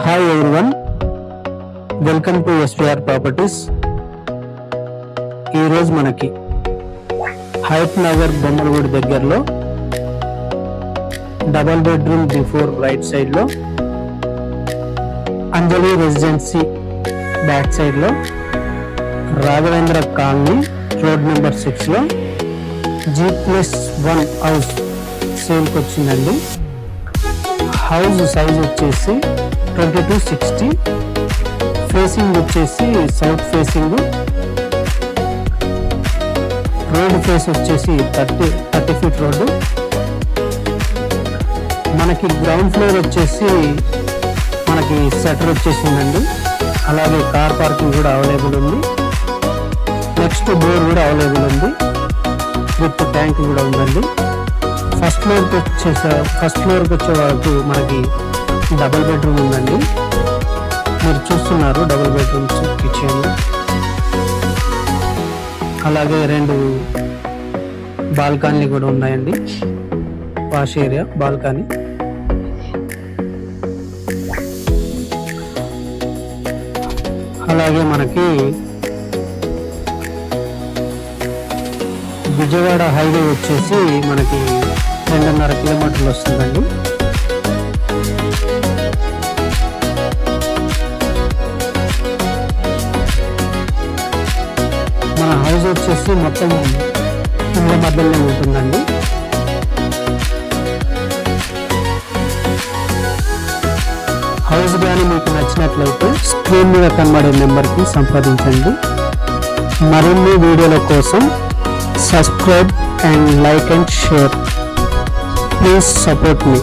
Hi everyone, welcome to SPR properties. ఈరోజు మనకి హయత్ నగర్ బొమ్మలగూడి దగ్గరలో డబల్ బెడ్రూమ్ బిఫోర్ రైట్ సైడ్లో, అంజలి రెసిడెన్సీ బ్యాక్ సైడ్లో, రాఘవేంద్ర కాలనీ రోడ్ నెంబర్ 6లో G+1 హౌస్ సేల్కి వచ్చిందండి. హౌస్ సైజ్ వచ్చేసి 2260, ఫేసింగ్ వచ్చేసి సౌత్ ఫేసింగ్, రోడ్ ఫేస్ వచ్చేసి 30 ఫీట్ రోడ్డు. మనకి గ్రౌండ్ ఫ్లోర్ వచ్చేసి మనకి షట్టర్ వచ్చేసిందండి. అలాగే కార్ పార్కింగ్ కూడా అవైలబుల్ ఉంది. నెక్స్ట్ డోర్ కూడా అవైలబుల్ ఉంది, విత్ ట్యాంక్ కూడా ఉందండి. ఫస్ట్ ఫ్లోర్కి వచ్చే వరకు మనకి డబుల్ బెడ్రూమ్ ఉందండి. మీరు చూస్తున్నారు డబుల్ బెడ్రూమ్స్, కిచెన్, అలాగే 2 బాల్కనీ కూడా ఉన్నాయండి. Wash area, balcony. అలాగే మనకి విజయవాడ హైవే వచ్చేసి మనకి 2.5 కిలోమీటర్లు వస్తుందండి. మన హౌస్ వచ్చేసి మొత్తం ఇళ్ళ మధ్యలో ఉంటుందండి. హౌస్ కానీ మీకు నచ్చినట్లయితే స్క్రీన్ మీద కనబడే నెంబర్కి సంప్రదించండి. మరిన్ని వీడియోల కోసం subscribe and like and share. Please support me.